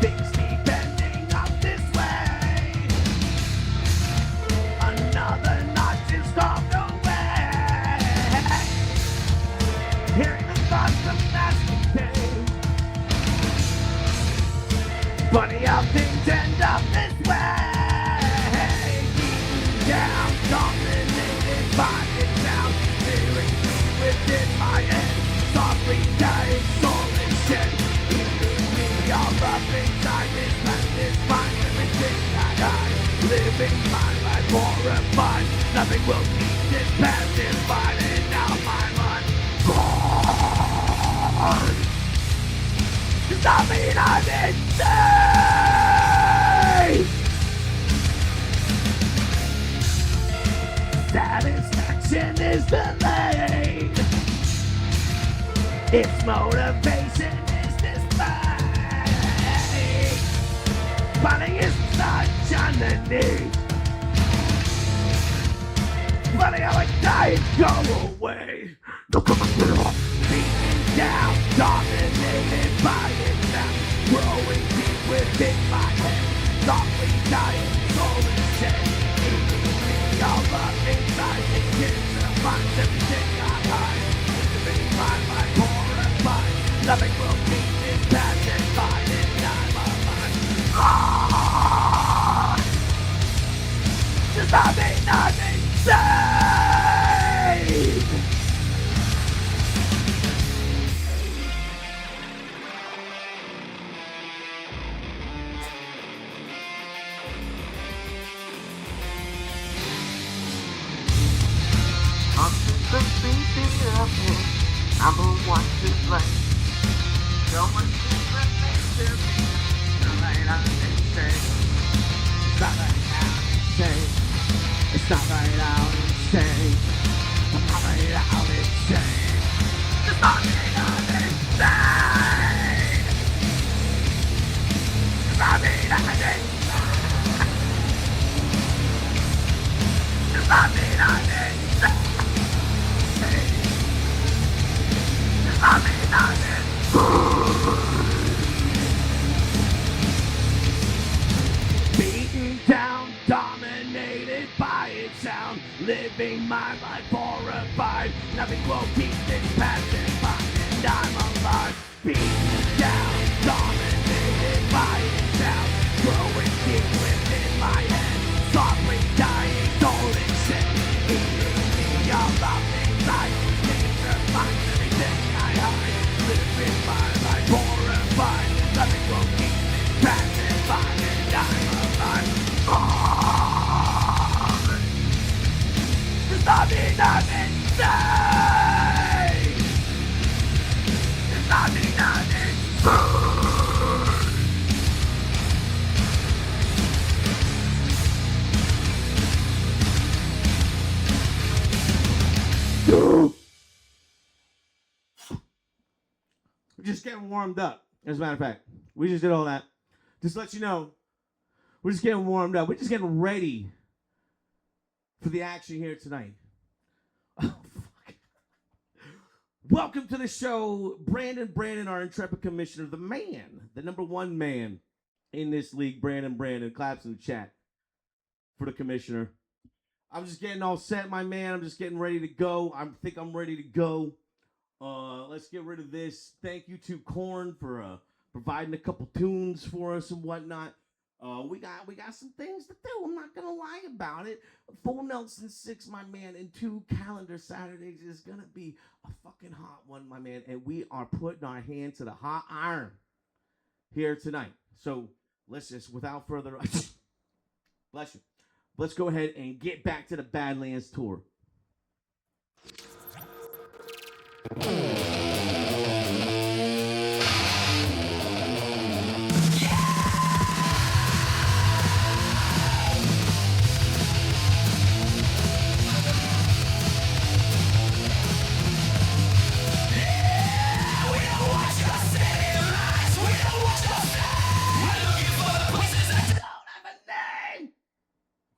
Things keep ending up this way. Another night is gone away. Hearing the thoughts of yesterday. Funny how things end up this way. Down, dominated by the sound. Feeling within my head. Softly dying, soul and shed. Eating me all up inside this land, this mind, everything that I living my life horrified. Nothing will keep this pacified, and now my mind gone. Does that mean I'm insane? Satisfaction is delayed. Its motivation is display. Funny is such underneath. Funny how I die and go away. Beaten down, dominated by its sound. Growing deep within my head. Softly dying, soul and shed. Eating me all up inside the kids and finds everything I hide. Living my life horrified. Nothing will keep this pacified, and I'm alive. Does that mean I'm insane? I'm the one to blame. Someone to blame to me. Tonight I'm insane. It's not right now, insane. It's not right now, insane. It's not right now, insane. It's not right now, insane. It's not right now, insane. It's not right now, insane. Beaten down, dominated by its sound. Living my life horrified. Nothing will keep this pacified, and I'm alive. Beaten down, dominated by its sound. Growing deep within my head. Softly dying, soul and shit. Eating me all up inside. Nature finds everything I hide. Living my life horrified. Nothing will keep me pacified, and I'm alive. Does that mean I'm insane? Does that mean I'm insane? We're just getting warmed up, as a matter of fact. We just did all that. Just to let you know, we're just getting warmed up. We're just getting ready for the action here tonight. Oh, fuck. Welcome to the show, Brandon, our intrepid commissioner, the man, the number one man in this league, Brandon. Claps in the chat for the commissioner. I'm just getting all set, my man. I'm just getting ready to go. I think I'm ready to go. Let's get rid of this. Thank you to Korn for providing a couple tunes for us and whatnot. We got some things to do. I'm not gonna lie about it. Full Nelson 6, my man, and 2 calendar Saturdays is gonna be a fucking hot one, my man. And we are putting our hand to the hot iron here tonight. So let's just, without further ado, bless you. Let's go ahead and get back to the Badlands tour.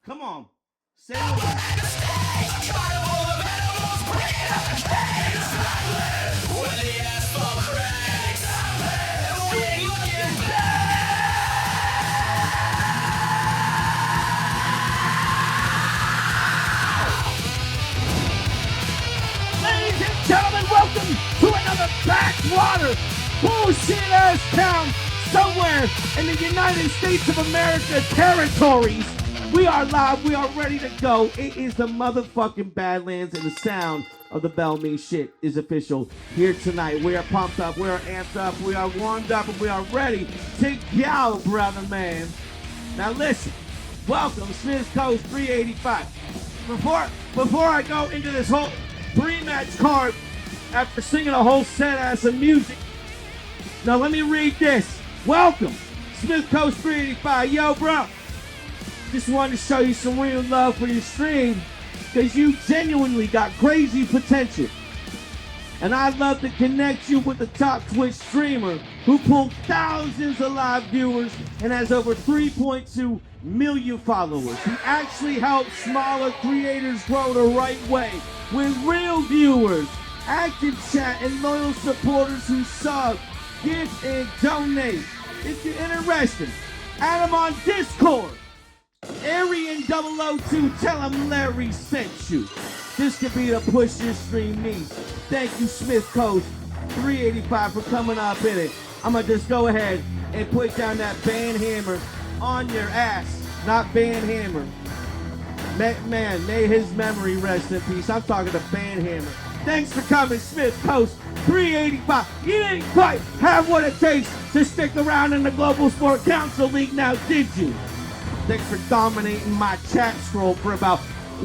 Come on. Say it. Ladies and gentlemen, welcome to another backwater bullshit ass town somewhere in the United States of America territories. We are live, we are ready to go. It is the motherfucking Badlands, and the sound of the Bell Me shit is official here tonight. We are pumped up, we are amped up, we are warmed up, and we are ready to go, brother man. Now listen, welcome Smith Coast 385. Before I go into this whole pre-match card, after singing a whole set ass of music, now let me read this. Welcome, Smith Coast 385. Yo, bro, just wanted to show you some real love for your stream, because you genuinely got crazy potential. And I'd love to connect you with the top Twitch streamer who pulled thousands of live viewers and has over 3.2 million followers. He actually helps smaller creators grow the right way with real viewers, active chat, and loyal supporters who sub, give, and donate. If you're interested, add him on Discord. Arian002, tell him Larry sent you. This could be the push your stream needs. Thank you, Smith Coast 385, for coming up in it. I'm gonna just go ahead and put down that band hammer on your ass, not band hammer. Man, may his memory rest in peace. I'm talking to band hammer. Thanks for coming, Smith Coast 385. You didn't quite have what it takes to stick around in the Global Sport Council League now, did you? Thanks for dominating my chat scroll for about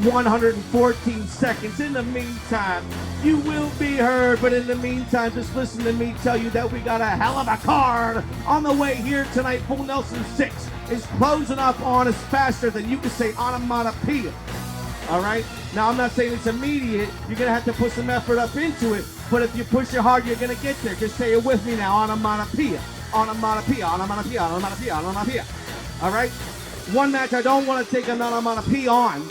114 seconds. In the meantime, you will be heard, but in the meantime, just listen to me tell you that we got a hell of a card on the way here tonight. Full Nelson 6 is closing up on us faster than you can say onomatopoeia. All right? Now, I'm not saying it's immediate. You're going to have to put some effort up into it, but if you push it hard, you're going to get there. Just say it with me now. Onomatopoeia. Onomatopoeia. Onomatopoeia. Onomatopoeia. Onomatopoeia. All right? One match I don't want to take an onomatopoeia on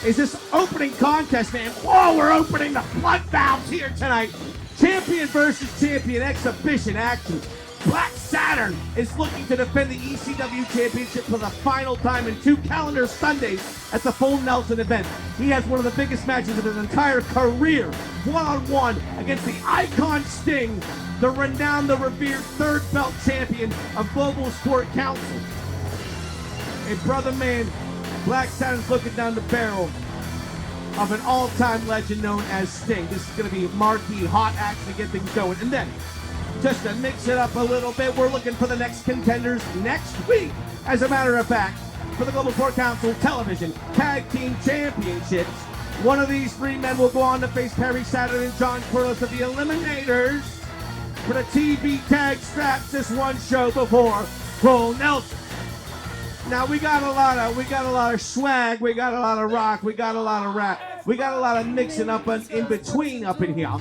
is this opening contest, man. Whoa, we're opening the blood valves here tonight. Champion versus champion exhibition action. Black Saturn is looking to defend the ECW Championship for the final time in 2 calendar Sundays at the Full Nelson event. He has one of the biggest matches of his entire career, one-on-one against the Icon Sting, the renowned, the revered third belt champion of Global Sport Council. And brother man, Black Saturn's looking down the barrel of an all-time legend known as Sting. This is going to be marquee, hot action to get things going. And then, just to mix it up a little bit, we're looking for the next contenders next week. As a matter of fact, for the Global Sport Council Television Tag Team Championships, one of these 3 men will go on to face Perry Saturn and John Corliss of the Eliminators for the TV tag straps this one show before Full Nelson. Now we got a lot of swag, we got a lot of rock, we got a lot of rap, we got a lot of mixing up in between up in here.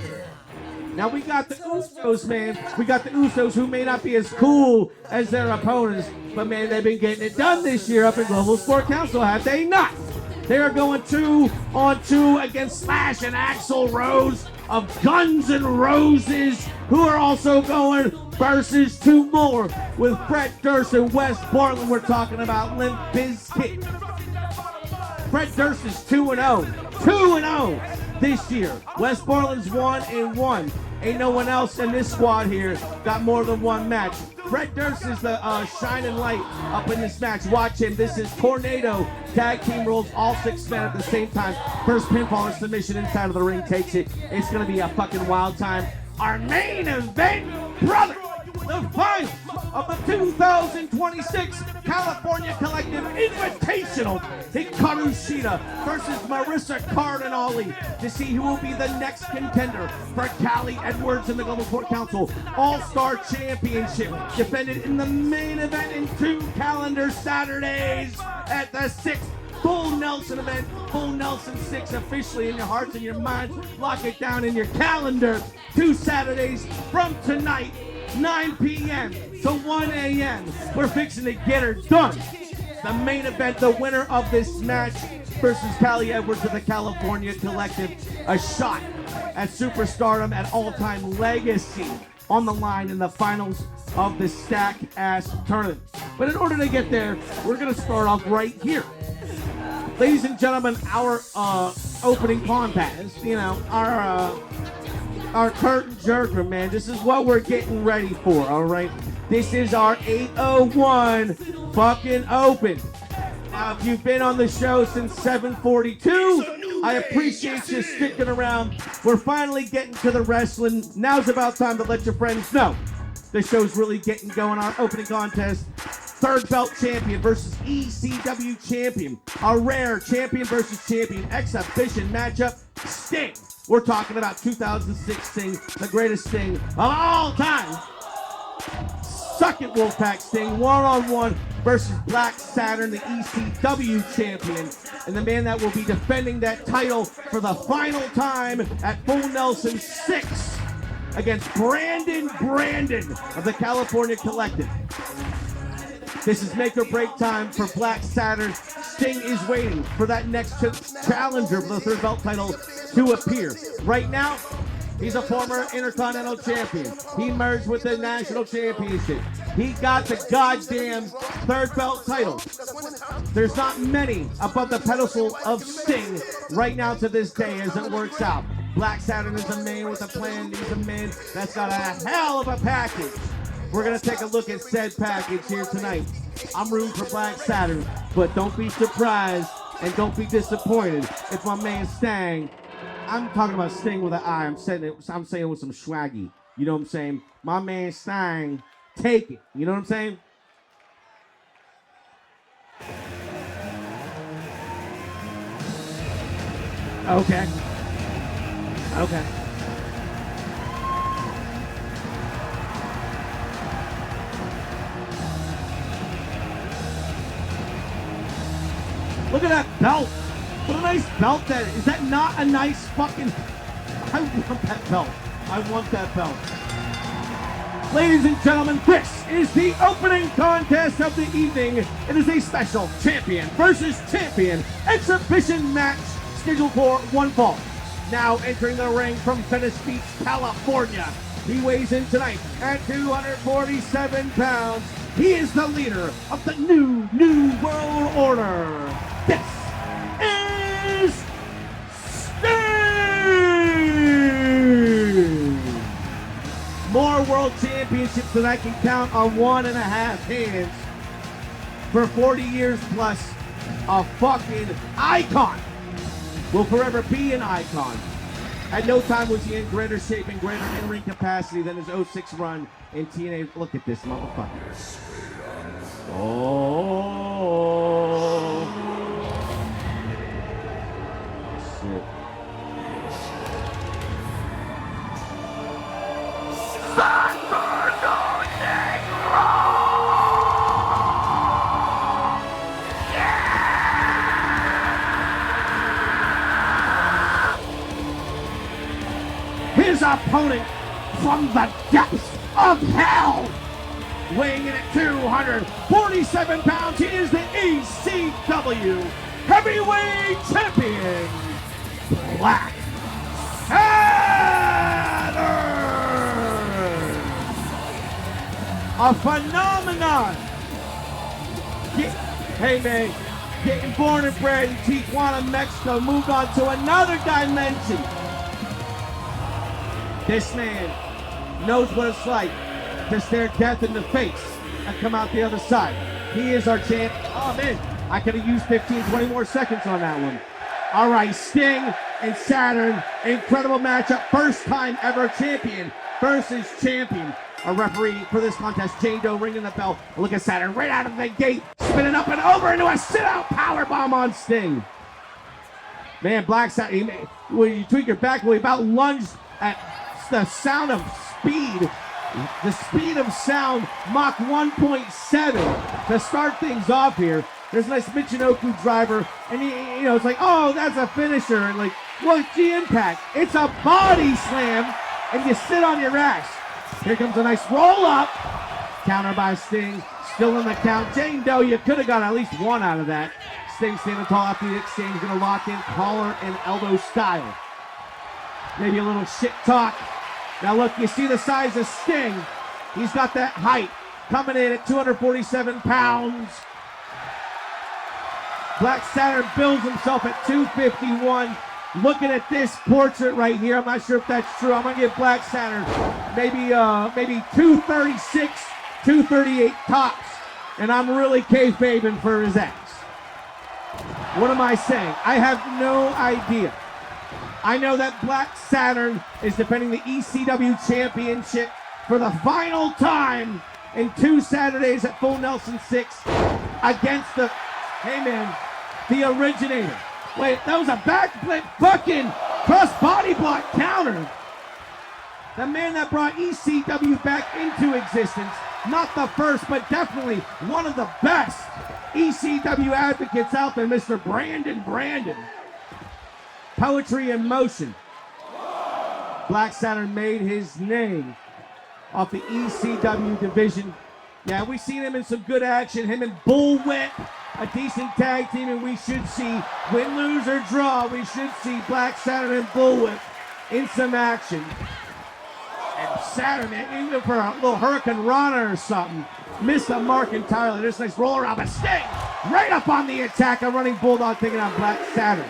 Now we got the Usos, man. We got the Usos, who may not be as cool as their opponents, but man, they've been getting it done this year up in Global Sport Council, have they not? They are going 2-on-2 against Slash and Axl Rose of Guns N' Roses, who are also going versus 2 more with Fred Durst and Wes Borland. We're talking about Limp Bizkit. Fred Durst is 2-0. 2-0 this year. Wes Borland's 1-1. Ain't no one else in this squad here got more than 1 match. Fred Durst is the shining light up in this match. Watch him. This is Tornado. Tag team rules, all 6 men at the same time. First pinfall or submission inside of the ring takes it. It's going to be a fucking wild time. Our main event, brother, the final of the 2026 California Collective Invitational. Hikaru Shida versus Marissa Cardinale to see who will be the next contender for Callie Edwards in the Global Sport Council All-Star Championship. Defended in the main event in 2 calendar Saturdays at the 6th Full Nelson event. Full Nelson 6 officially in your hearts and your minds. Lock it down in your calendar. 2 Saturdays from tonight, 9 p.m. to 1 a.m. We're fixing to get her done. the main event, the winner of this match versus Callie Edwards of the California Collective. A shot at superstardom, at all-time legacy on the line in the finals of the Stack-Ass tournament. But in order to get there, we're going to start off right here. Ladies and gentlemen, our opening contest, you know, our curtain jerker, man. This is what we're getting ready for, all right? This is our 801 fucking open. Now, if you've been on the show since 7:42, I appreciate you sticking around. We're finally getting to the wrestling. Now's about time to let your friends know the show's really getting going. Our opening contest, third belt champion versus ECW champion. A rare champion versus champion exhibition matchup. Sting. We're talking about 2006 Sting, the greatest Sting of all time. Suck it, Wolfpack Sting, one-on-one versus Black Saturn, the ECW champion, and the man that will be defending that title for the final time at Full Nelson 6 against Brandon of the California Collective. This is make or break time for Black Saturn. Sting is waiting for that next challenger for the third belt title to appear. Right now, he's a former Intercontinental Champion. He merged with the National Championship. He got the goddamn third belt title. There's not many above the pedestal of Sting right now to this day as it works out. Black Saturn is a man with a plan. He's a man that's got a hell of a package. We're going to take a look at said package here tonight. I'm rooting for Black Saturn, but don't be surprised and don't be disappointed if my man Sting, I'm talking about Sting with an I, I'm saying it with some swaggy. You know what I'm saying? My man Sting, take it. You know what I'm saying? Okay. Okay. Look at that belt. What a nice belt that is. Is that not a nice fucking... I want that belt. I want that belt. Ladies and gentlemen, this is the opening contest of the evening. It is a special champion versus champion exhibition match scheduled for one fall. Now entering the ring from Venice Beach, California. He weighs in tonight at 247 pounds. He is the leader of the new world order. This is Sting! More world championships than I can count on 1.5 hands. For 40 years plus, a fucking icon. Will forever be an icon. At no time was he in greater shape and greater in-ring capacity than his 06 run in TNA. Look at this motherfucker. Oh. Shit. His opponent from the depths of hell, weighing in at 247 pounds, he is the ECW Heavyweight Champion, Black Saturn. A phenomenon. Hey man, getting born and bred in Tijuana, Mexico, moved on to another dimension. This man knows what it's like to stare death in the face and come out the other side. He is our champ. Oh man, I could have used 15, 20 more seconds on that one. All right, Sting and Saturn, incredible matchup. First time ever champion versus champion. Our referee for this contest, Jane Doe, ringing the bell. Look at Saturn right out of the gate, spinning up and over into a sit-out powerbomb on Sting. Man, Black Saturn, when you tweak your back, we about lunged at the sound of speed. The speed of sound, Mach 1.7 to start things off here. There's a nice Michinoku driver, and you know, it's like, oh, that's a finisher. And like, look, the impact. It's a body slam, and you sit on your ass. Here comes a nice roll up. Counter by Sting. Still in the count. Jane Doe, you could have got at least one out of that. Sting standing tall after the exchange. Going to lock in collar and elbow style. Maybe a little shit talk. Now look, you see the size of Sting. He's got that height. Coming in at 247 pounds. Black Saturn builds himself at 251. Looking at this portrait right here, I'm not sure if that's true. I'm going to give Black Saturn maybe 236, 238 tops. And I'm really kayfabing for his ex. What am I saying? I have no idea. I know that Black Saturn is defending the ECW Championship for the final time in 2 Saturdays at Full Nelson 6 against the, hey man, the originator. Wait, that was a backflip fucking cross body block counter. The man that brought ECW back into existence. Not the first, but definitely one of the best ECW advocates out there, Mr. Brandon. Poetry in motion. Black Saturn made his name off the ECW division. Yeah, we've seen him in some good action. Him and Bullwhip, a decent tag team, and we should see, win, lose, or draw, we should see Black Saturn and Bullwhip in some action. And Saturn, man, even for a little Hurricane Rana or something, missed the mark entirely. This nice roll around, but Sting right up on the attack. A running Bulldog taking on Black Saturn.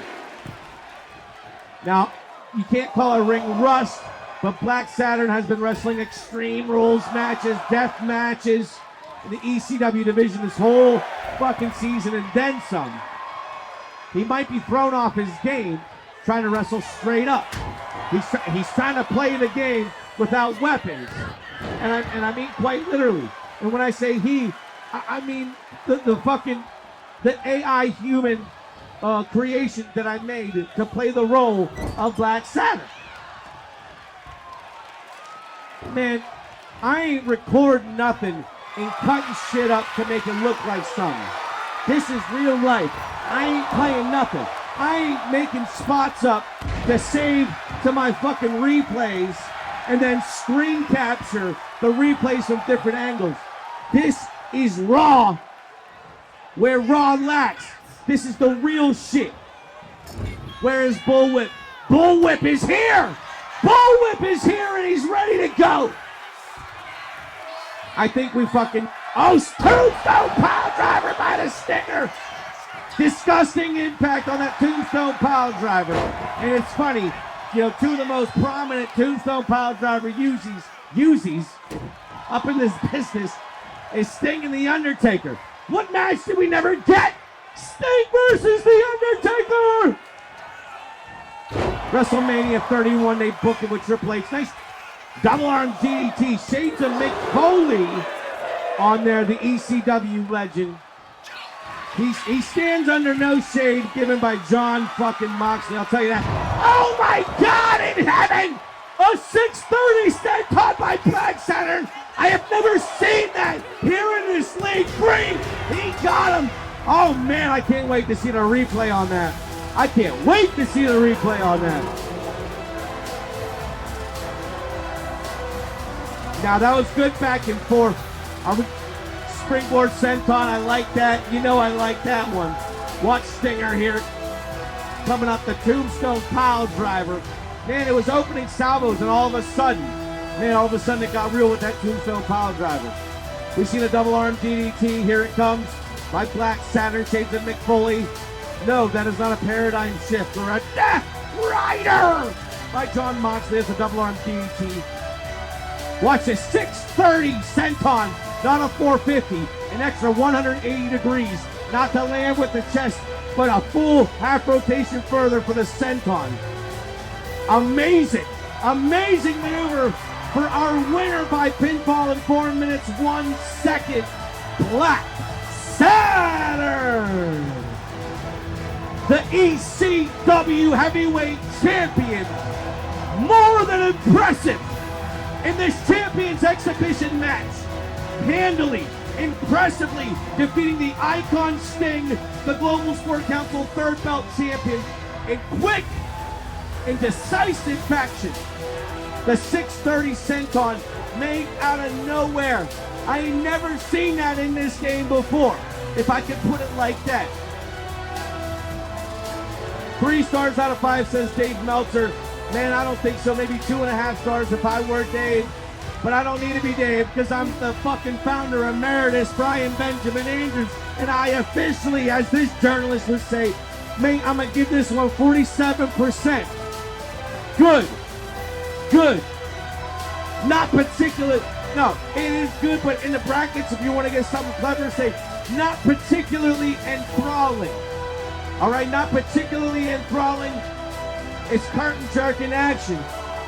Now, you can't call it ring rust, but Black Saturn has been wrestling Extreme Rules matches, death matches in the ECW division this whole fucking season and then some. He might be thrown off his game trying to wrestle straight up. He's trying to play the game without weapons. And I mean quite literally. And when I say he, I mean the AI human creation that I made to play the role of Black Saturn. Man, I ain't recording nothing and cutting shit up to make it look like something. This is real life. I ain't playing nothing. I ain't making spots up to save to my fucking replays and then screen capture the replays from different angles. This is Raw, where Raw lacks. This is the real shit. Where is Bullwhip? Bullwhip is here! Bullwhip is here and he's ready to go! I think we fucking... Oh, Tombstone Pile Driver by the Stinger! Disgusting impact on that Tombstone Pile Driver. And it's funny, you know, two of the most prominent Tombstone Pile Driver Uzis up in this business is Sting and The Undertaker. What match did we never get? Sting versus The Undertaker! WrestleMania 31, they booked it with Triple H. Nice double arm DDT. Shades of Mick Foley on there, the ECW legend. He stands under no shade given by John fucking Moxley, I'll tell you that. Oh my God in heaven! A 630 stand caught by Black Saturn. I have never seen that here in this league. Free, he got him. Oh man, I can't wait to see the replay on that. I can't wait to see the replay on that. Now that was good back and forth. Springboard senton, I like that. You know I like that one. Watch Stinger here. Coming up the Tombstone Pile Driver. Man, it was opening salvos and all of a sudden it got real with that Tombstone Pile Driver. We've seen a double arm DDT. Here it comes by Black Saturn, Shades of Mick Foley. No, that is not a paradigm shift or a Death Rider by John Moxley. It's a double arm DDT. Watch this 630 senton, not a 450, an extra 180 degrees, not to land with the chest, but a full half rotation further for the senton. Amazing, amazing maneuver for our winner by pinfall in 4 minutes, 1 second, Black Saturn, the ECW Heavyweight Champion. More than impressive in this Champions Exhibition match. Handily, impressively defeating the Icon Sting, the Global Sport Council third belt champion, in quick and decisive fashion. The 630 senton made out of nowhere. I ain't never seen that in this game before, if I could put it like that. 3 stars out of 5, says Dave Meltzer. Man, I don't think so. Maybe 2.5 stars if I were Dave. But I don't need to be Dave because I'm the fucking founder emeritus, Brian Benjamin Andrews. And I officially, as this journalist would say, man, I'm going to give this one 47%. Good. Good. Not particular. No, it is good, but in the brackets, if you want to get something clever, say not particularly enthralling. All right, not particularly enthralling. It's curtain jerking action.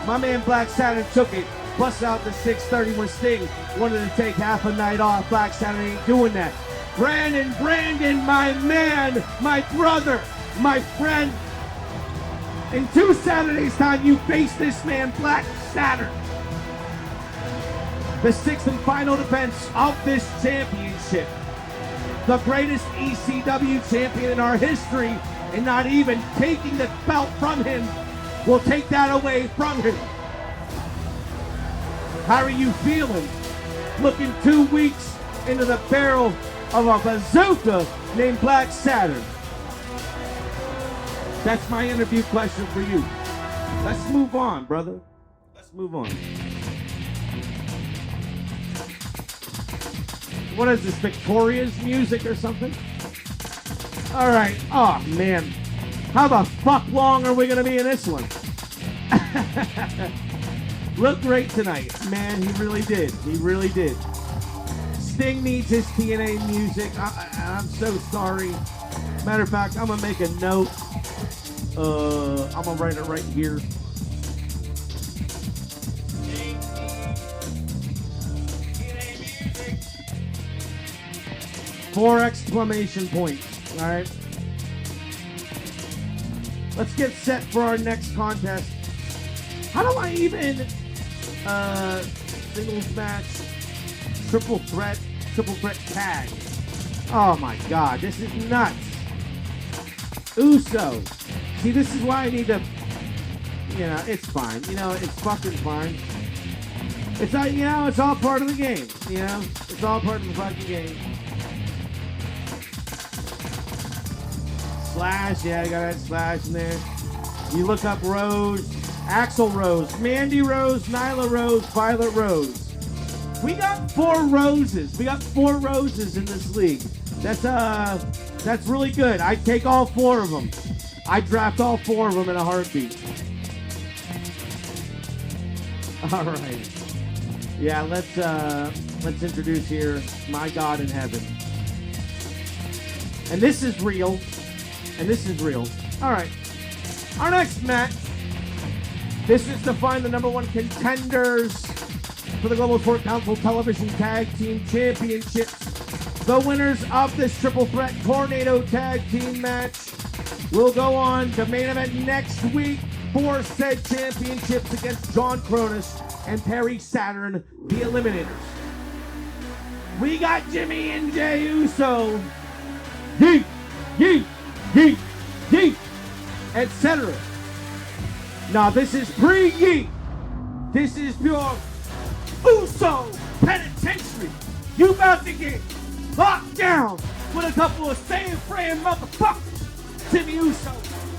My man Black Saturn took it. Bust out the 630 when Sting wanted to take half a night off. Black Saturn ain't doing that. Brandon, my man, my brother, my friend. In 2 Saturdays' time, you face this man, Black Saturn. The 6th and final defense of this championship. The greatest ECW champion in our history, and not even taking the belt from him will take that away from him. How are you feeling? Looking 2 weeks into the barrel of a bazooka named Black Saturn. That's my interview question for you. Let's move on, brother. Let's move on. What is this, Victoria's music or something? All right. Oh, man. How the fuck long are we going to be in this one? Looked great tonight. Man, he really did. He really did. Sting needs his TNA music. I'm so sorry. Matter of fact, I'm going to make a note. I'm going to write it right here. Sting TNA music. 4 exclamation points. All right. Let's get set for our next contest. How do I even singles match, triple threat tag? Oh my God, this is nuts. Uso. See, this is why I need to, it's fine. It's fucking fine. It's not, it's all part of the game. It's all part of the fucking game. Slash, yeah, I got that slash in there. You look up Rose, Axl Rose, Mandy Rose, Nyla Rose, Violet Rose. We got 4 roses. We got 4 roses in this league. That's really good. I take all 4 of them. I draft all 4 of them in a heartbeat. All right. Yeah, let's introduce here my God in heaven. And this is real. All right. Our next match. This is to find the #1 contenders for the Global Sport Council Television Tag Team Championships. The winners of this triple threat tornado tag team match will go on to main event next week for said championships against John Cronus and Perry Saturn, the Eliminators. We got Jimmy and Jey Uso. Yeet, yeet, yeet, yeet, etc. Now this is pre-yeet. This is pure Uso penitentiary. You about to get locked down with a couple of same-frame motherfuckers. Jimmy Uso,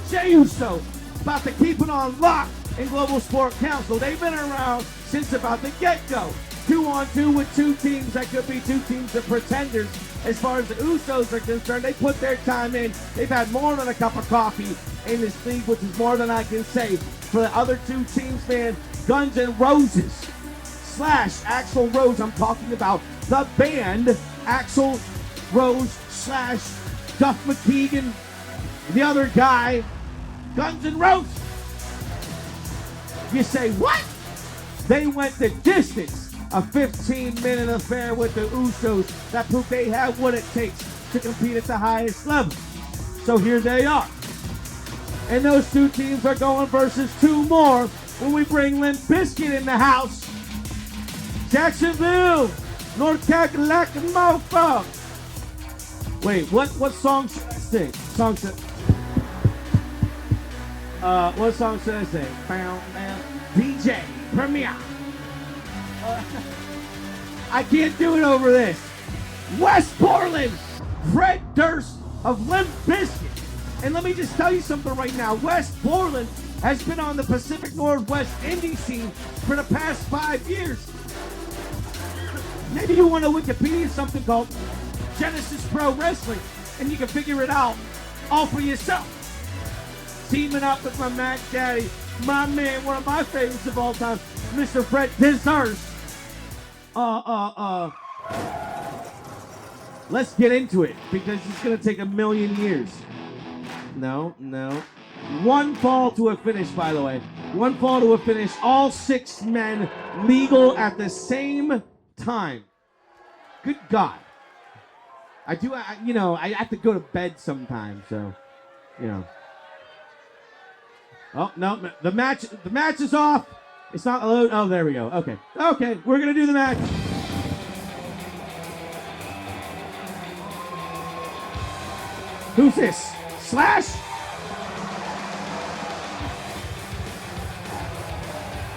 Jey Uso, about to keep it on lock in Global Sport Council. They've been around since about the get-go. 2-on-2 with 2 teams that could be 2 teams of pretenders. As far as the Usos are concerned, they put their time in. They've had more than a cup of coffee in this league, which is more than I can say. For the other 2 teams, man, Guns N' Roses / Axl Rose. I'm talking about the band Axl Rose / Duff McKagan. The other guy, Guns N' Roses. You say, what? They went the distance. A 15-minute affair with the Usos that proved they have what it takes to compete at the highest level. So here they are. And those 2 teams are going versus 2 more when we bring Limp Bizkit in the house. Jacksonville, North Carolina, mofo. Wait, what song should I sing? What song should I sing? DJ Premier. I can't do it over this. West Portland, Fred Durst of Limp Bizkit. And let me just tell you something right now. West Portland has been on the Pacific Northwest indie scene for the past 5 years. Maybe you want to Wikipedia something called Genesis Pro Wrestling, and you can figure it out all for yourself. Teaming up with my Mac Daddy, my man, one of my favorites of all time, Mr. Fred Durst. Let's get into it, because it's gonna take a million years. No. One fall to a finish, by the way. One fall to a finish. All 6 men legal at the same time. Good God. I have to go to bed sometime, so, you know. Oh, no, the match is off. It's not loaded. Oh, there we go. Okay, we're gonna do the match. Who's this? Slash?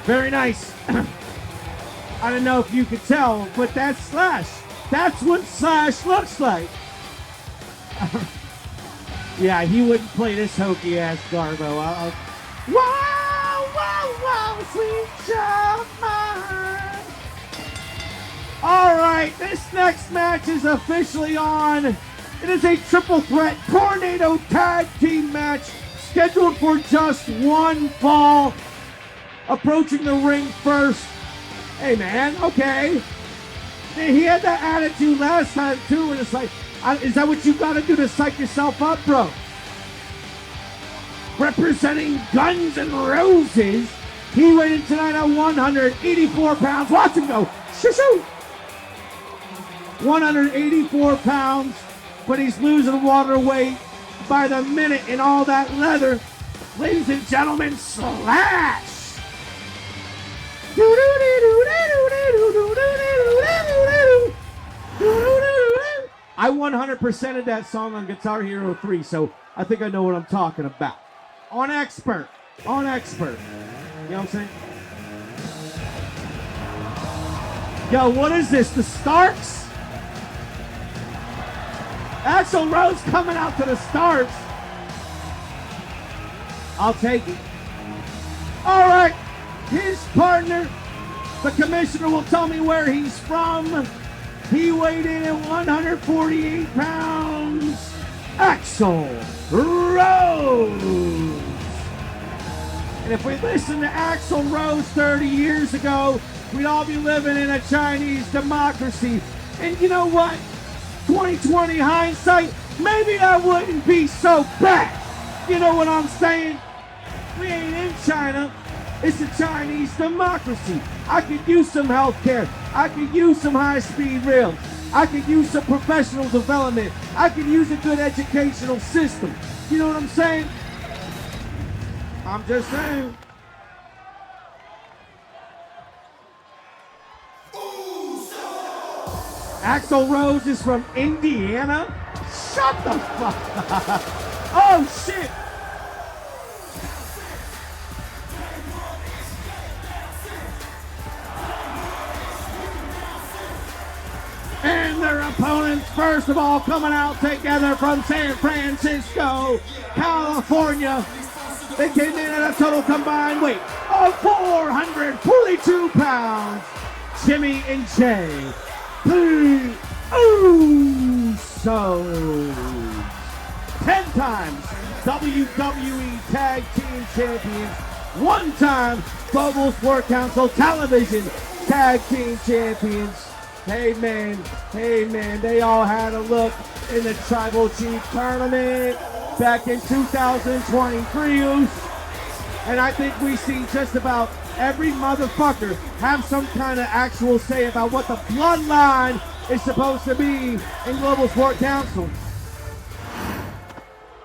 Very nice. I don't know if you could tell, but that's Slash. That's what Slash looks like. Yeah, he wouldn't play this hokey ass Garbo. Wow, sweet child mine. All right, this next match is officially on. It is a triple threat tornado tag team match scheduled for just one fall. Approaching the ring first. Hey, man, okay. He had that attitude last time, too, and it's like, is that what you got to do to psych yourself up, bro? Representing Guns N' Roses, he weighed in tonight at 184 pounds. Watch him go. Shoo-shoo. 184 pounds, but he's losing water weight by the minute in all that leather. Ladies and gentlemen, Slash. I 100%ed that song on Guitar Hero 3, so I think I know what I'm talking about. On expert. You know what I'm saying? Yo, what is this? The Starks? Axl Rose coming out to the Starks. I'll take it. All right. His partner, the commissioner, will tell me where he's from. He weighed in at 148 pounds. Axl Rose. And if we listen to Axl Rose 30 years ago, we'd all be living in a Chinese democracy. And you know what? 2020 hindsight, maybe that wouldn't be so bad. You know what I'm saying? We ain't in China. It's a Chinese democracy. I could use some health care. I could use some high-speed rails. I could use some professional development. I could use a good educational system. You know what I'm saying? I'm just saying. Axl Rose is from Indiana? Shut the fuck up. Oh, shit. And their opponents, first of all, coming out together from San Francisco, California. They came in at a total combined weight of 442 pounds. Jimmy and Jay. Usos. 10 times WWE Tag Team Champions. 1 time Global Sport Council Television Tag Team Champions. Hey man, they all had a look in the Tribal Chief Tournament back in 2023. And I think we see just about every motherfucker have some kind of actual say about what the bloodline is supposed to be in Global Sport Council.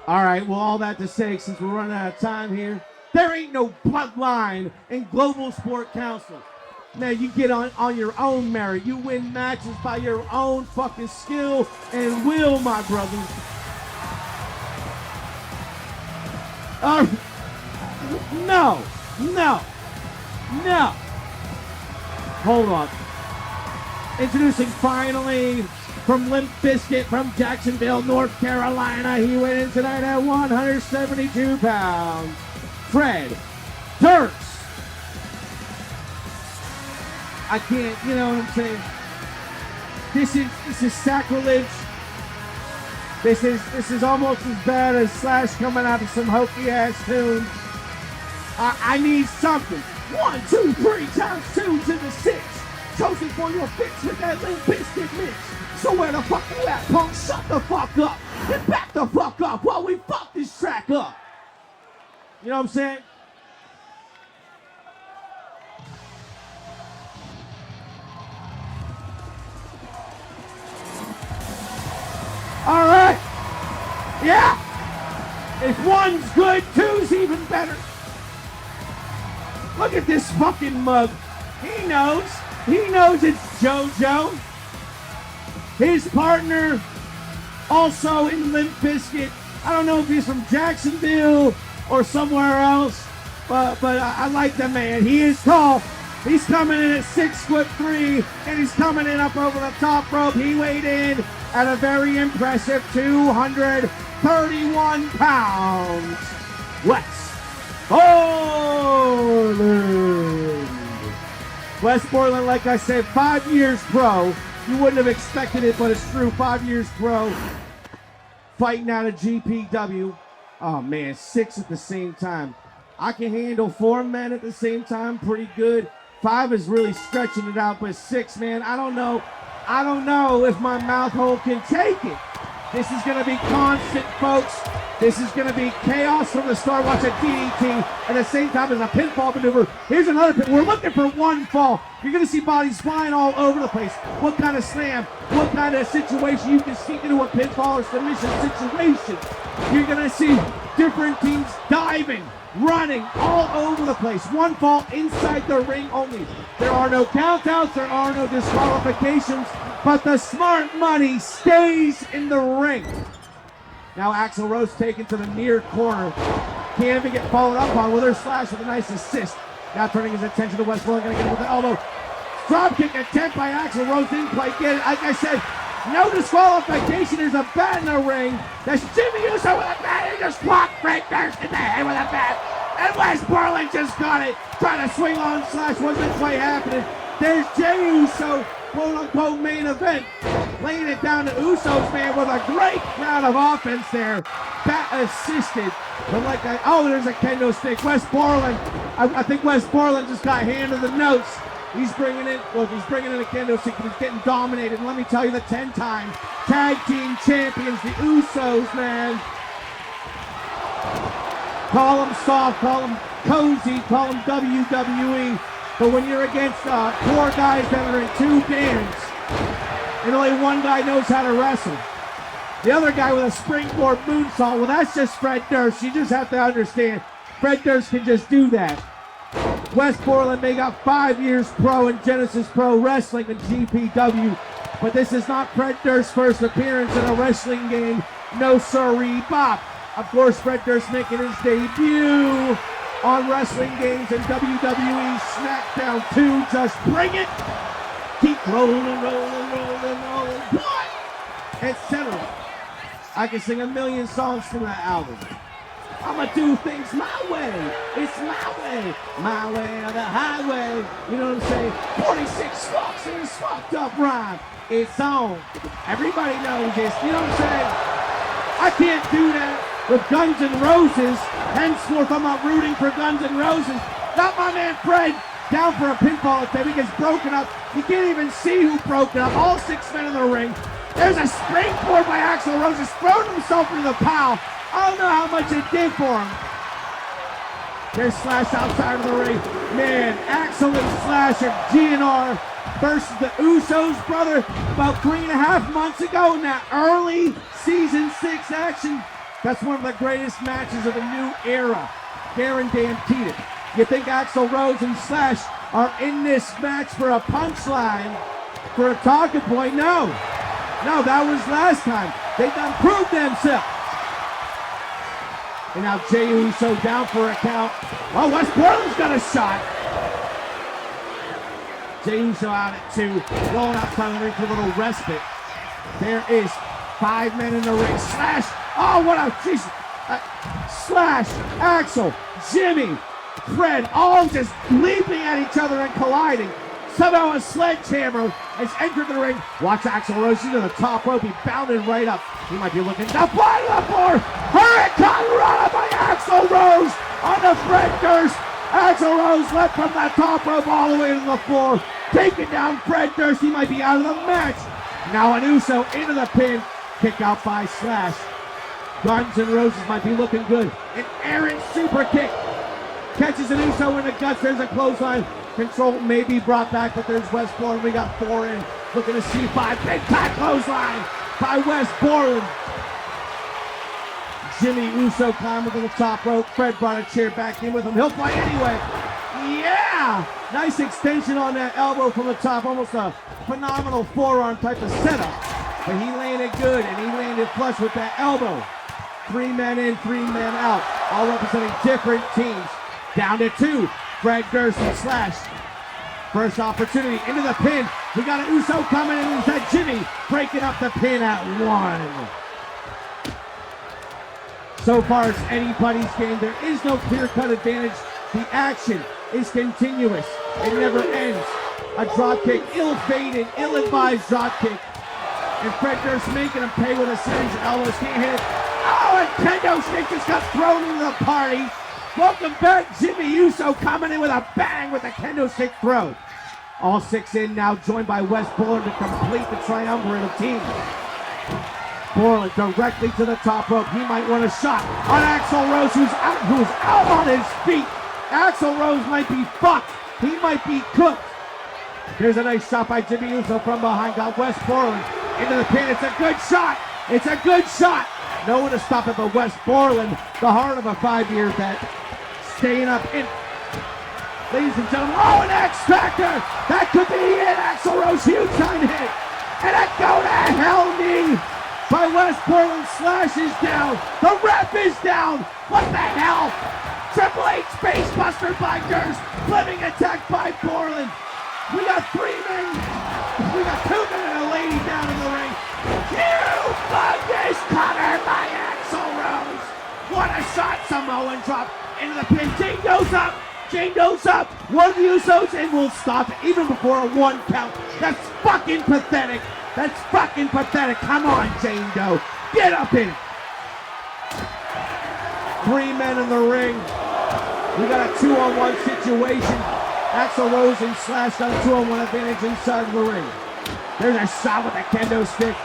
All right, well, all that to say, since we're running out of time here, there ain't no bloodline in Global Sport Council. Now, you get on your own merit. You win matches by your own fucking skill and will, my brother. No. No. Hold on. Introducing finally from Limp Bizkit from Jacksonville, North Carolina. He went in tonight at 172 pounds. Fred Durst. I can't, you know what I'm saying? This is sacrilege. This is almost as bad as Slash coming out of some hokey ass tune. I need something. 1, 2, 3 times 2 to the 6. Chosen for your fix with that Limp Bizkit mix. So where the fuck you at, punk? Shut the fuck up and back the fuck up while we fuck this track up. You know what I'm saying? All right. Yeah. If one's good, two's even better. Look at this fucking mug. He knows. He knows it's JoJo. His partner, also in Limp Bizkit. I don't know if he's from Jacksonville or somewhere else, but I like the man. He is tall. He's coming in at 6'3", and he's coming in up over the top rope. He weighed in at a very impressive 231 pounds. Wes Borland. Wes Borland, like I said, 5 years pro. You wouldn't have expected it, but it's true. 5 years pro. Fighting out of GPW. Oh, man, 6 at the same time. I can handle 4 men at the same time pretty good. 5 is really stretching it out, but 6, man, I don't know. I don't know if my mouth hole can take it. This is going to be constant, folks. This is going to be chaos from the start. Watch a DDT at the same time as a pinfall maneuver. Here's another pin. We're looking for one fall. You're going to see bodies flying all over the place. What kind of slam, what kind of situation you can sneak into a pinfall or submission situation. You're going to see different teams diving, running all over the place. One fall inside the ring only. There are no countouts, there are no disqualifications, but the smart money stays in the ring. Now Axl Rose taken to the near corner. Can't even get followed up on with her slash with a nice assist. Now turning his attention to Wes Borland, gonna get him with the elbow. Drop kick attempt by Axl Rose, didn't quite get it. Like I said, no disqualification. There's a bat in the ring. That's Jimmy Uso with a bat. He just blocked Fred Durst in the head with a bat. And Wes Borland just got it. Trying to swing on slash, wasn't quite happening. There's Jey Uso, quote-unquote main event. Laying it down to Usos, man, with a great round of offense there. Bat assisted. But like there's a kendo stick. Wes Borland, I think Wes Borland just got handed the notes. He's bringing in a kendo stick, but he's getting dominated. And let me tell you, the 10-time tag team champions, the Usos, man. Call them soft, call them cozy, call them WWE. But when you're against 4 guys that are in 2 bands, and only one guy knows how to wrestle, the other guy with a springboard moonsault, well, that's just Fred Durst. You just have to understand, Fred Durst can just do that. Wes Borland may got 5 years pro in Genesis Pro Wrestling and GPW, but this is not Fred Durst's first appearance in a wrestling game. No sirree, bop. Of course, Fred Durst making his debut on wrestling games in WWE SmackDown 2. Just bring it. Keep rolling, what? Etc. I can sing a million songs from that album. I'ma do things my way. It's my way. My way or the highway. You know what I'm saying? 46 fucks in this fucked up rhyme. It's on. Everybody knows this. You know what I'm saying? I can't do that with Guns N' Roses. Henceforth, I'm not rooting for Guns N' Roses. Not my man Fred. Down for a pinfall attempt. He gets broken up. You can't even see who broke it up. All 6 men in the ring. There's a springboard by Axl Rose. He's thrown himself into the pile. I don't know how much it did for him. There's Slash outside of the ring. Man, Axl and Slash are GNR versus the Usos, brother. About 3.5 months ago in that early season 6 action. That's one of the greatest matches of the new era. Guaranteed it. You think Axl Rose and Slash are in this match for a punchline, for a talking point? No. No, that was last time. They done proved themselves. And now Jey Uso down for a count. Oh, Wes Borland's got a shot. Jey Uso out at 2, rolling outside the ring for a little respite. There is 5 men in the ring. Slash! Oh, what a jeez! Slash! Axel, Jimmy, Fred, all just leaping at each other and colliding. Somehow a sledgehammer has entered the ring. Watch Axel Rose to the top rope. He bounded right up. He might be looking to fly to the floor. Hurricane Rana by Axel Rose on the Fred Durst. Axel Rose led from the top rope all the way to the floor. Taking down Fred Durst. He might be out of the match. Now an Uso into the pin. Kick out by Slash. Guns N' Roses might be looking good. An Aaron super kick. Catches an Uso in the guts. There's a clothesline. Control may be brought back, but there's West Borland. We got 4 in. Looking to see 5. Big time clothesline by West Borland. Jimmy Uso climbing to the top rope. Fred brought a chair back in with him. He'll fight anyway. Yeah! Nice extension on that elbow from the top. Almost a phenomenal forearm type of setup. But he landed good, and he landed flush with that elbow. 3 men in, 3 men out. All representing different teams. Down to 2. Fred Durst and Slash. First opportunity into the pin. We got an Uso coming in. Is that Jimmy breaking up the pin at 1? So far, it's anybody's game. There is no clear-cut advantage. The action is continuous. It never ends. A drop kick, ill-fated, ill-advised drop kick. And Fred Durst making him pay with a series of elbows. Can't hit it. Oh, and kendo stick just got thrown into the party. Welcome back, Jimmy Uso coming in with a bang with a kendo stick throw. All 6 in now, joined by West Borland to complete the triumvirate of teams. Borland directly to the top rope. He might want a shot on Axel Rose, who's out on his feet. Axel Rose might be fucked. He might be cooked. Here's a nice shot by Jimmy Uso from behind. Got West Borland into the pin. It's a good shot. It's a good shot. No one to stop it but West Borland, the heart of a 5-year vet. Staying up in. Ladies and gentlemen, oh, an X Factor! That could be it! Axel Rose, huge time hit! And a go to hell knee by West Borland. Slash is down. The ref is down. What the hell? Triple H base buster by Durst. Flipping attack by Borland. We got 3 men. We got 2 men and a lady down in the ring. Humongous cutter by Axel Rose. What a shot! Samoan drop into the pin. Jane goes up. Jane goes up. One of the Usos and will stop it even before a 1 count. That's fucking pathetic. That's fucking pathetic. Come on, Jane Doe. Get up in it. 3 men in the ring. We got a 2-on-1 situation. Axel Rose and Slash got a 2-on-1 advantage inside of the ring. There's a shot with a kendo stick.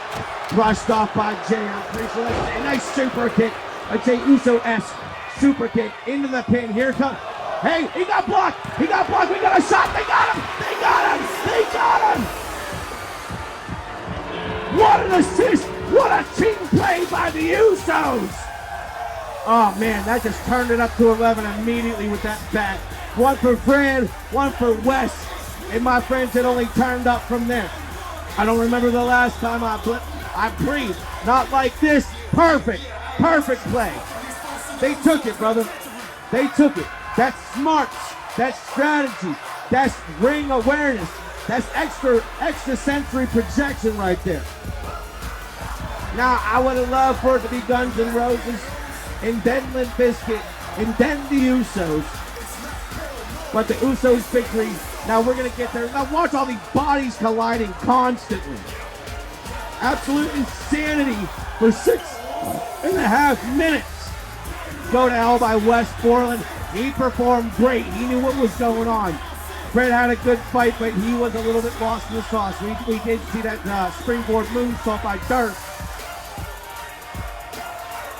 Brushed off by Jay. I'm pretty sure that's a nice super kick. A Jey Uso-esque super kick into the pin. Here comes. Hey, he got blocked. He got blocked. We got a shot. They got him. They got him. They got him. What an assist. What a team play by the Usos. Oh, man, that just turned it up to 11 immediately with that bat. 1 for Fred, 1 for Wes. And my friends, it only turned up from there. I don't remember the last time I breathed. Not like this. Perfect. Perfect play. They took it, brother. They took it. That's smarts. That's strategy. That's ring awareness. That's extra sensory projection right there. Now, I would have loved for it to be Guns N' Roses and then Limp Bizkit and then the Usos. But the Usos victory. Now we're going to get there. Now watch all these bodies colliding constantly. Absolute insanity for 6.5 minutes. Go to hell by West Borland. He performed great. He knew what was going on. Fred had a good fight, but he was a little bit lost in the sauce. We did see that springboard moonsault by Durst.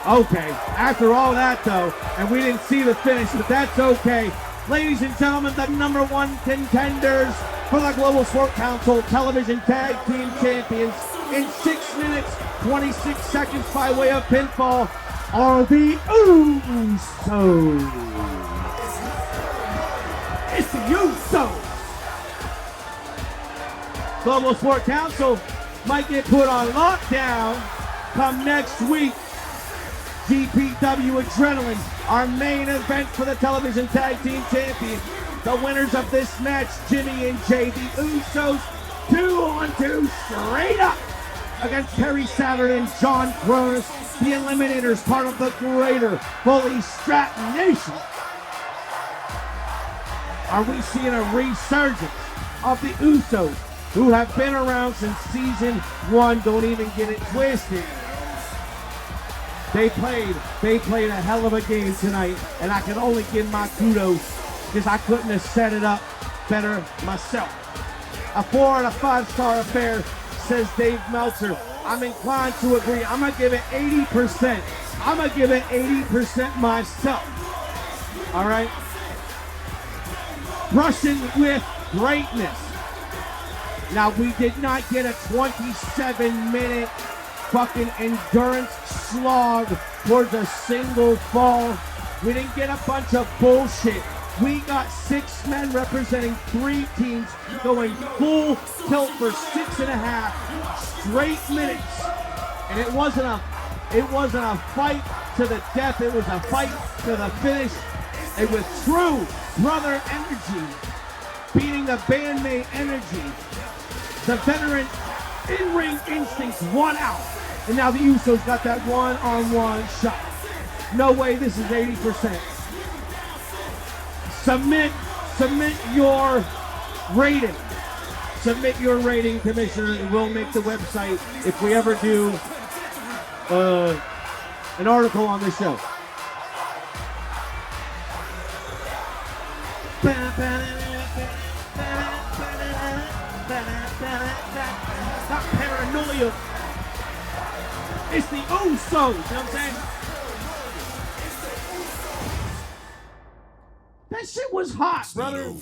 Okay, after all that though, and we didn't see the finish, but that's okay. Ladies and gentlemen, the #1 contenders for the Global Sport Council Television Tag Team Champions in 6 minutes, 26 seconds by way of pinfall are the Usos. It's the Usos. Global Sport Council might get put on lockdown come next week. GPW Adrenaline, our main event for the Television Tag Team Champion. The winners of this match, Jimmy and Jay, the Usos, 2-on-2 straight up against Perry Saturn and John Cronus, the Eliminators, part of the greater Fully Strapped Nation. Are we seeing a resurgence of the Usos, who have been around since season 1? Don't even get it twisted. They played a hell of a game tonight, and I can only give my kudos because I couldn't have set it up better myself. A 4 and a 5-star affair, says Dave Meltzer. I'm inclined to agree. I'm gonna give it 80%. I'm gonna give it 80% myself. All right. Rushing with greatness. Now, we did not get a 27-minute fucking endurance slog towards a single fall. We didn't get a bunch of bullshit. We got 6 men representing 3 teams going full tilt for 6.5 straight minutes. And it wasn't a fight to the death. It was a fight to the finish. It was true brother energy beating the bandmate energy. The veteran in-ring instincts won out. And now the Usos got that one-on-one shot. No way this is 80%. Submit your rating. Submit your rating, Commissioner, and we'll make the website if we ever do an article on this show. Not paranoia. It's the Usos, you know what I'm saying? That shit was hot, brother.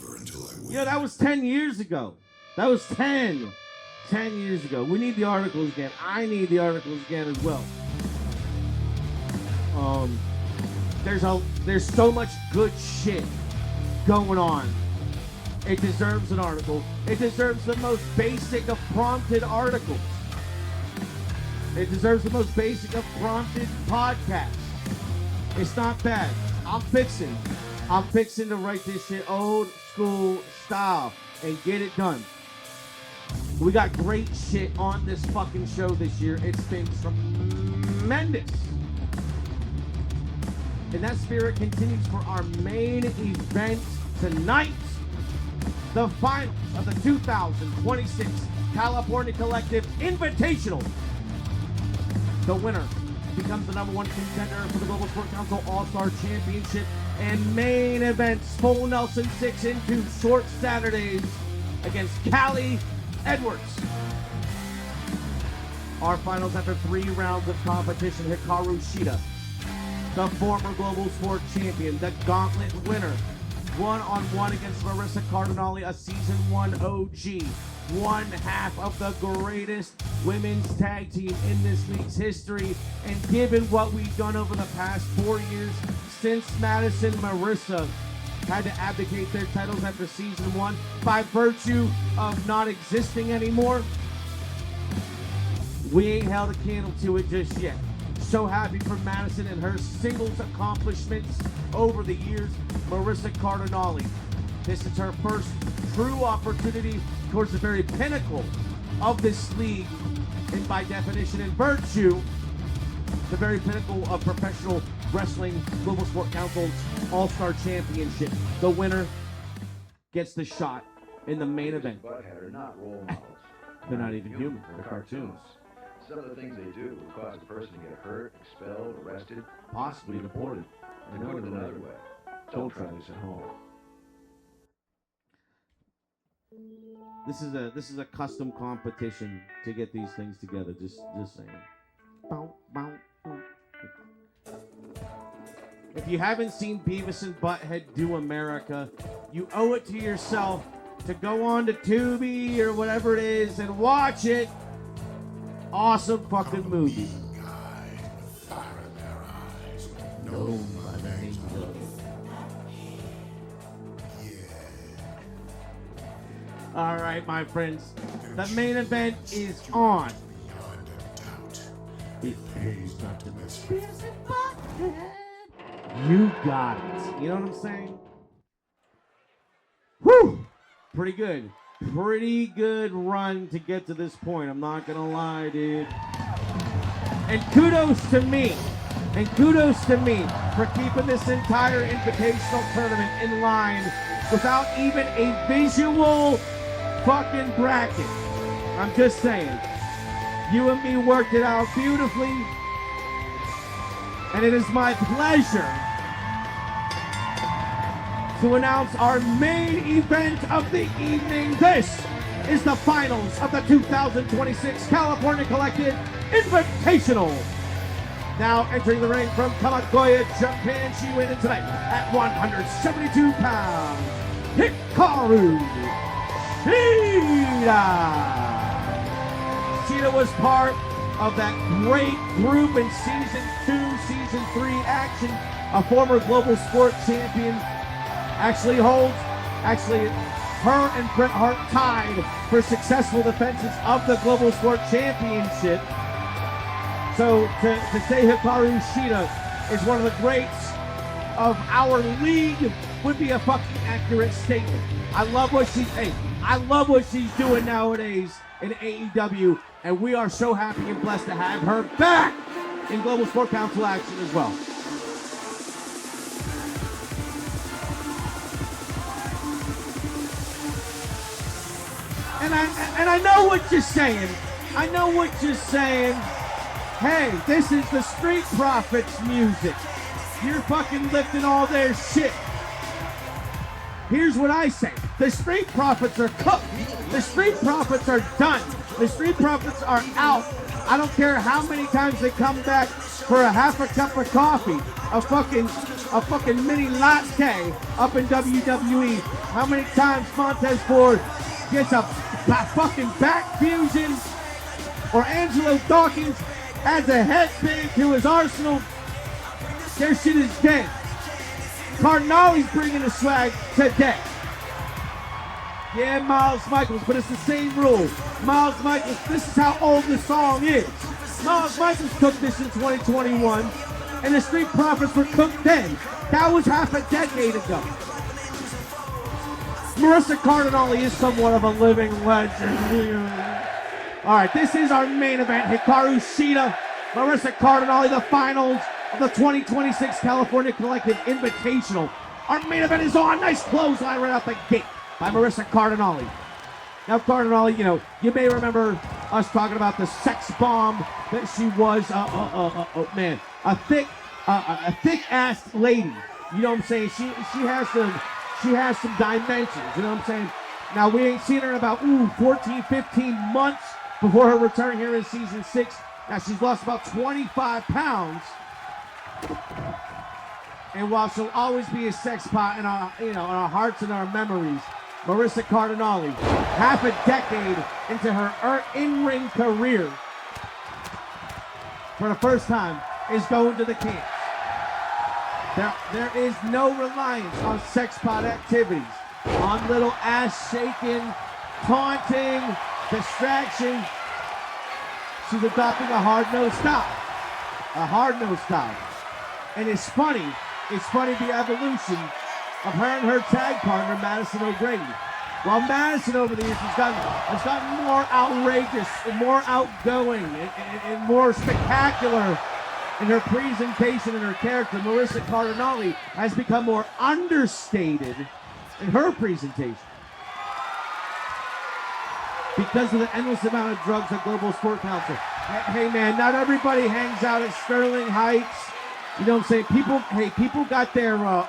Yeah, that was 10 years ago. That was 10 years ago. We need the articles again. I need the articles again as well. There's so much good shit going on. It deserves an article. It deserves the most basic of prompted articles. It deserves the most basic of prompted podcasts. It's not bad. I'm fixing to write this shit old school style and get it done. We got great shit on this fucking show this year. It's been tremendous. And that spirit continues for our main event tonight. The finals of the 2026 California Collective Invitational. The winner becomes the #1 contender for the Global Sport Council All-Star Championship and main events Full Nelson 6 into Short Saturdays against Callie Edwards. Our finals after 3 rounds of competition, Hikaru Shida, the former Global Sport Champion, the Gauntlet winner, 1-on-1 against Marissa Cardinale, a Season 1 OG, one half of the greatest women's tag team in this league's history. And given what we've done over the past 4 years since Madison Marissa had to abdicate their titles after Season 1 by virtue of not existing anymore, we ain't held a candle to it just yet. So happy for Madison and her singles accomplishments over the years. Marissa Cardinale, this is her first true opportunity towards the very pinnacle of this league, and by definition and virtue, the very pinnacle of professional wrestling Global Sport Council's All-Star Championship. The winner gets the shot in the main event. Butthead are not role models. They're not even human. They're cartoons. Some of the things they do will cause a person to get hurt, expelled, arrested, Possibly deported. and put it another way. Don't try this at home. This is a custom competition to get these things together. Just saying. Bow, bow, bow. If you haven't seen Beavis and Butthead Do America, you owe it to yourself to go on to Tubi or whatever it is and watch it. Awesome fucking movie. Known by the name of. All right, my friends. The main event is on. It pays not to miss. You got it. You know what I'm saying? Pretty good. Pretty good run to get to this point. I'm not going to lie, dude. And kudos to me. And kudos to me for keeping this entire invitational tournament in line without even a visual fucking bracket. I'm just saying. You and me worked it out beautifully. And it is my pleasure to announce our main event of the evening. This is the finals of the 2026 California Collective Invitational. Now entering the ring from Kamagoya, Japan, she weighed in tonight at 172 pounds, Hikaru Shida. Shida was part of that great group in Season 2, Season 3 action. A former global sport champion. Actually, her and Bret Hart tied for successful defenses of the global sport championship. So to say Hikaru Shida is one of the greats of our league would be a fucking accurate statement. I love what she's doing nowadays in AEW, and we are so happy and blessed to have her back in Global Sport Council action as well. And I know what you're saying. I know what you're saying. Hey, this is the Street Profits music. You're fucking lifting all their shit. Here's what I say. The Street Profits are cooked. The Street Profits are done. The Street Profits are out. I don't care how many times they come back for a half a cup of coffee, a fucking mini latte up in WWE. How many times Montez Ford gets a fucking back fusion, or Angelo Dawkins adds a headband to his arsenal. Their shit is dead. Cardinale's bringing the swag today. Yeah, Miles Michaels, but it's the same rule. Miles Michaels, this is how old the song is. Miles Michaels cooked this in 2021, and the Street Profits were cooked then. That was half a decade ago. Marissa Cardinale is somewhat of a living legend. All right, this is our main event. Hikaru Shida, Marissa Cardinale, the finals of the 2026 California Collective Invitational. Our main event is on. Nice clothesline right out the gate by Marissa Cardinale. Now, Cardinale, you may remember us talking about the sex bomb that she was. Man, a thick-ass lady. You know what I'm saying? She has some dimensions. You know what I'm saying? Now, we ain't seen her in about 14, 15 months before her return here in Season 6. Now, she's lost about 25 pounds. And while she'll always be a sex pot in our hearts and our memories, Marissa Cardinale, half a decade into her in-ring career, for the first time, is going to the camp. There is no reliance on sex pot activities, on little ass shaking, taunting, distraction. She's adopting a hard-nosed style. A hard-nosed style. And it's funny the evolution of her and her tag partner, Madison O'Grady. While Madison over the years has gotten more outrageous and more outgoing and more spectacular in her presentation and her character, Marissa Cardinale has become more understated in her presentation. Because of the endless amount of drugs at Global Sport Council. Hey man, not everybody hangs out at Sterling Heights. You know what I'm saying? People got their, man,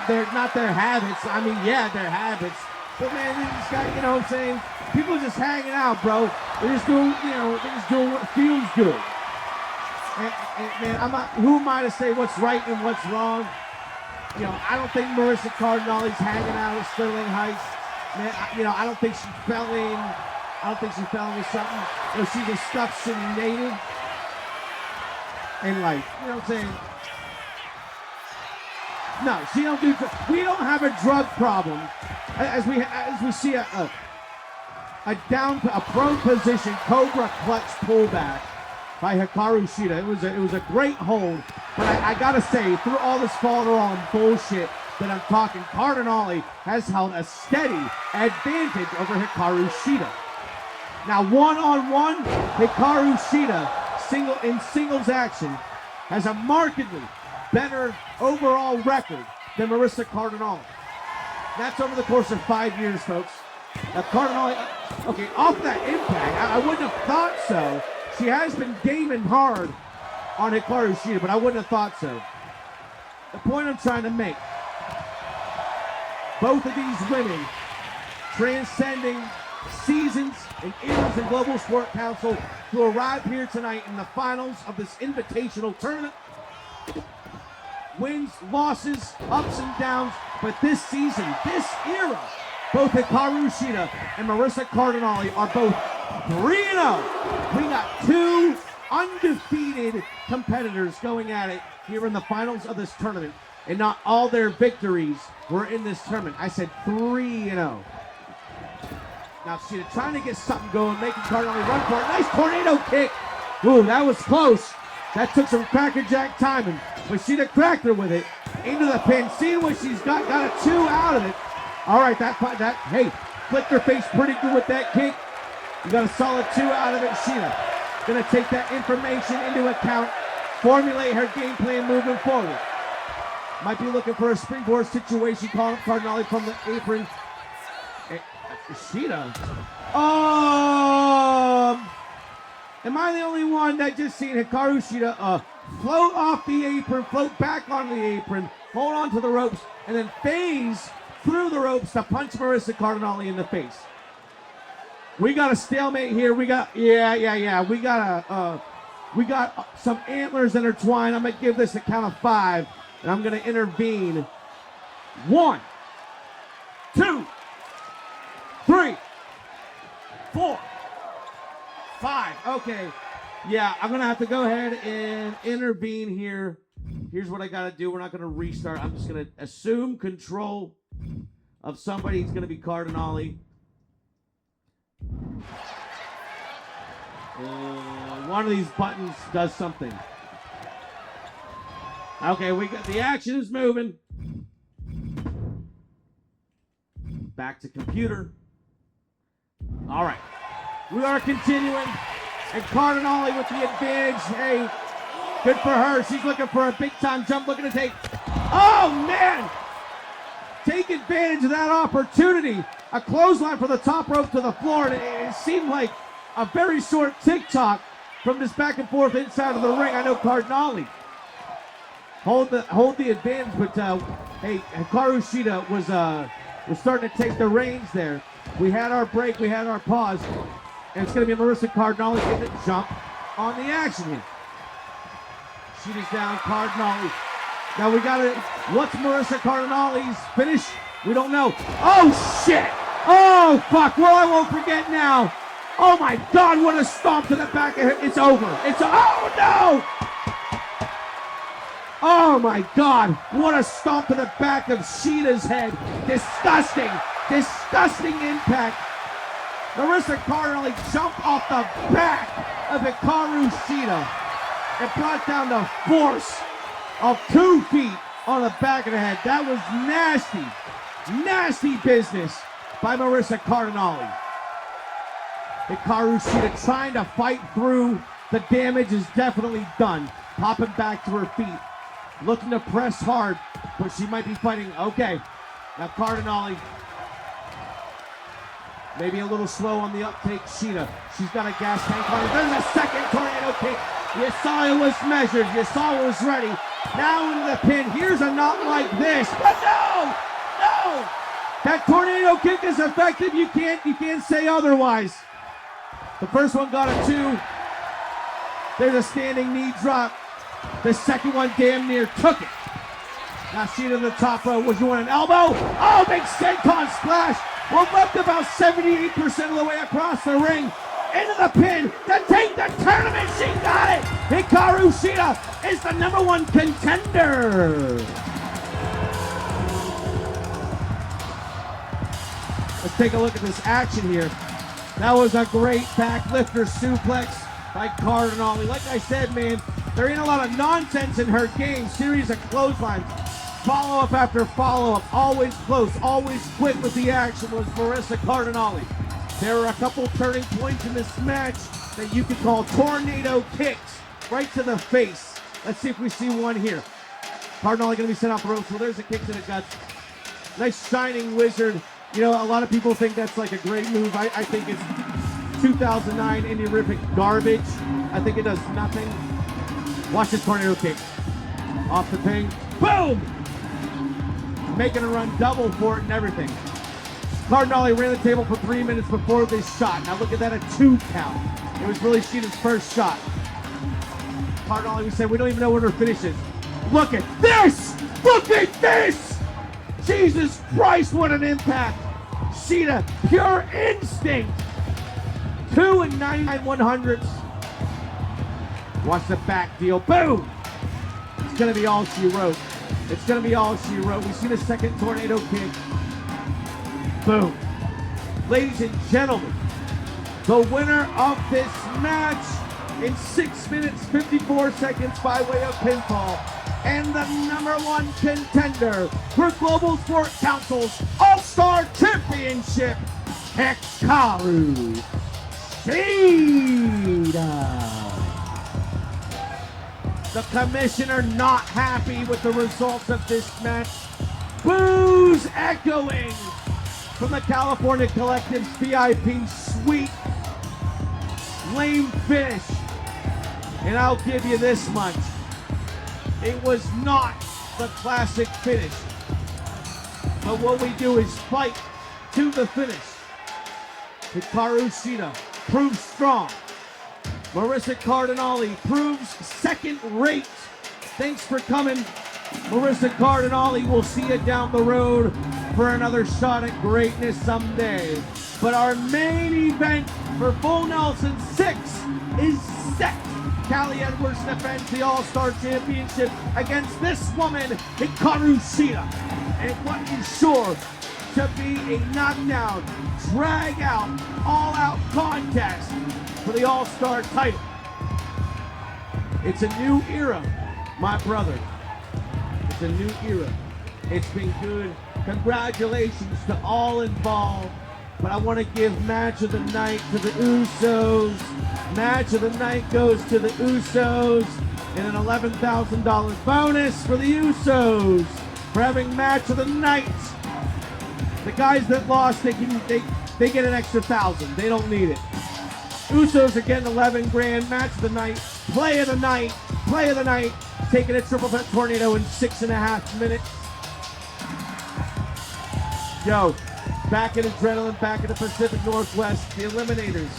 they're not their habits. I mean, yeah, their habits. But man, they just got, you know what I'm saying? People just hanging out, bro. They're just doing, what feels good. And man, who am I to say what's right and what's wrong? I don't think Marissa Cardinale's hanging out at Sterling Heights. Man, I don't think she fell in. I don't think she fell into something. She's a Stuff City native. And you know what I'm saying? No, she don't do. We don't have a drug problem, as we see a prone position Cobra clutch pullback by Hikaru Shida. It was a great hold, but I gotta say, through all this fall on bullshit, that I'm talking. Cardinale has held a steady advantage over Hikaru Shida. Now, one-on-one, Hikaru Shida, in singles action, has a markedly better overall record than Marissa Cardinale. That's over the course of 5 years, folks. Now, Cardinale, okay, off that impact, I wouldn't have thought so. She has been gaming hard on Hikaru Shida, but I wouldn't have thought so. The point I'm trying to make, both of these women transcending seasons and eras in Global Sport Council to arrive here tonight in the finals of this invitational tournament. Wins, losses, ups and downs, but this season, this era, both Hikaru Shida and Marissa Cardinale are both 3-0. We got two undefeated competitors going at it here in the finals of this tournament, and not all their victories were in this tournament. I said 3-0. Now Shida trying to get something going, making Cardinale run for it. Nice tornado kick. Ooh, that was close. That took some crackerjack timing, but Shida cracked her with it into the pin. Seeing what she's got a 2 out of it. All right, hey, flicked her face pretty good with that kick. You got a solid 2 out of it. Shida gonna take that information into account, formulate her game plan moving forward. Might be looking for a springboard situation, calling up Cardinale from the apron. Shida. Am I the only one that just seen Hikaru Shida float off the apron, float back on the apron, hold on to the ropes, and then phase through the ropes to punch Marissa Cardinale in the face? We got a stalemate here. We got some antlers intertwined. I'm gonna give this a count of 5, and I'm gonna intervene. 1, 2, 3, 4, 5. Okay. Yeah, I'm going to have to go ahead and intervene here. Here's what I got to do. We're not going to restart. I'm just going to assume control of somebody. It's going to be Cardinale. One of these buttons does something. Okay, we got the action is moving. Back to computer. All right, we are continuing, and Cardinale with the advantage. Hey, good for her. She's looking for a big-time jump, looking to take. Oh, man! Take advantage of that opportunity. A clothesline from the top rope to the floor, and it seemed like a very short TikTok from this back and forth inside of the ring. I know Cardinale hold the advantage, but hey, Hikaru Shida was starting to take the reins there. We had our break, we had our pause, and it's going to be Marissa Cardinale getting a jump on the action here. Shida's down, Cardinale. Now we got it. What's Marissa Cardinale's finish? We don't know. Oh, shit! Oh, fuck! Well, I won't forget now. Oh, my God, what a stomp to the back of her. It's over. Oh, no! Oh, my God, what a stomp to the back of Shida's head. Disgusting. Disgusting impact. Marissa Cardinale jumped off the back of Hikaru Shida and brought down the force of 2 feet on the back of the head. That was nasty, nasty business by Marissa Cardinale. Hikaru Shida trying to fight through. The damage is definitely done. Popping back to her feet. Looking to press hard, but she might be fighting. Okay, now Cardinale maybe a little slow on the uptake. Shida, she's got a gas tank on her. There's a second tornado kick. You saw it was measured. You saw it was ready. Now into the pin. Here's a knot like this, but no, no. That tornado kick is effective. You can't say otherwise. The first one got a 2. There's a standing knee drop. The second one damn near took it. Now Shida to the top row. Was you want an elbow? Oh, big senton splash. Well, left about 78% of the way across the ring. Into the pin to take the tournament. She got it. Hikaru Shida is the #1 contender. Let's take a look at this action here. That was a great backlifter suplex by Cardinale. Like I said, man, there ain't a lot of nonsense in her game. Series of clotheslines. Follow-up after follow-up, always close, always quick with the action was Marissa Cardinale. There were a couple turning points in this match that you could call tornado kicks right to the face. Let's see if we see one here. Cardinale gonna be sent off the ropes, so there's a kick to the guts. Nice shining wizard. You know, a lot of people think that's like a great move. I think it's 2009 Indie-rific garbage. I think it does nothing. Watch this tornado kick. Off the ping. Boom! Making a run double for it and everything. Cardinale ran the table for 3 minutes before this shot. Now look at that, a 2 count. It was really Sheeta's first shot. Cardinale, we said, we don't even know what her finish is. Look at this! Look at this! Jesus Christ, what an impact! Sheeta, pure instinct. 2 and 99/100ths. Watch the back deal. Boom! It's gonna be all she wrote. It's gonna be all she wrote. We see the second tornado kick. Boom. Ladies and gentlemen, the winner of this match in 6 minutes, 54 seconds by way of pinfall, and the #1 contender for Global Sport Council's All-Star Championship, Hikaru Shida. The commissioner not happy with the results of this match. Boos echoing from the California Collective's VIP suite. Lame finish. And I'll give you this much. It was not the classic finish. But what we do is fight to the finish. Hikaru Shida proves strong. Marissa Cardinale proves second rate. Thanks for coming, Marissa Cardinale. We'll see you down the road for another shot at greatness someday. But our main event for Full Nelson 6 is set. Callie Edwards defends the All-Star Championship against this woman, Hikaru Shida. And what is sure to be a knockdown, drag-out, all-out contest for the All-Star title. It's a new era, my brother. It's a new era. It's been good. Congratulations to all involved. But I want to give match of the night to the Usos. Match of the night goes to the Usos. And an $11,000 bonus for the Usos for having match of the night. The guys that lost, they get an extra 1,000. They don't need it. Usos are getting 11 grand. Match of the night. Play of the night. Play of the night. Taking a triple threat tornado in 6.5 minutes. Yo, back in Adrenaline, back in the Pacific Northwest, the Eliminators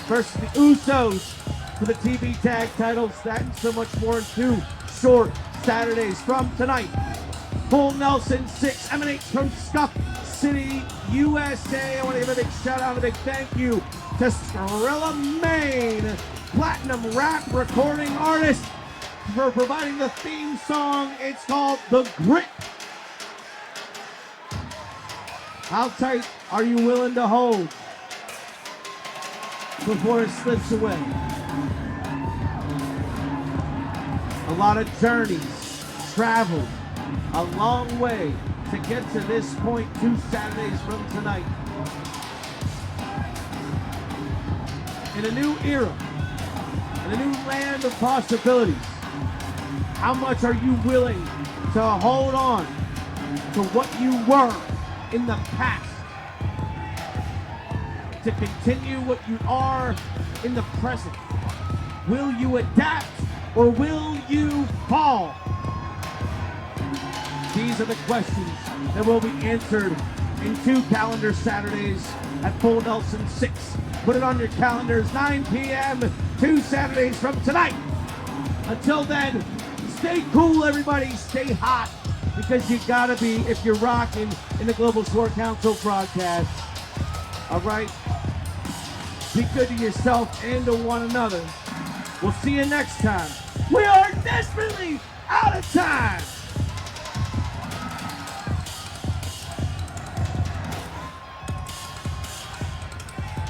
versus the Usos for the TV tag titles. That and so much more in 2 short Saturdays from tonight. Full Nelson 6 emanates from Scuff City, USA. I want to give a big shout out, a big thank you to Skrilla Maine, platinum rap recording artist, for providing the theme song. It's called The Grit. How tight are you willing to hold before it slips away? A lot of journeys traveled a long way to get to this point 2 Saturdays from tonight. In a new era, in a new land of possibilities, how much are you willing to hold on to what you were in the past, to continue what you are in the present? Will you adapt or will you fall? These are the questions that will be answered in 2 calendar Saturdays at Full Nelson 6. Put it on your calendars, 9 p.m., 2 Saturdays from tonight. Until then, stay cool, everybody. Stay hot, because you gotta be if you're rocking in the Global Sport Council broadcast. All right? Be good to yourself and to one another. We'll see you next time. We are desperately out of time.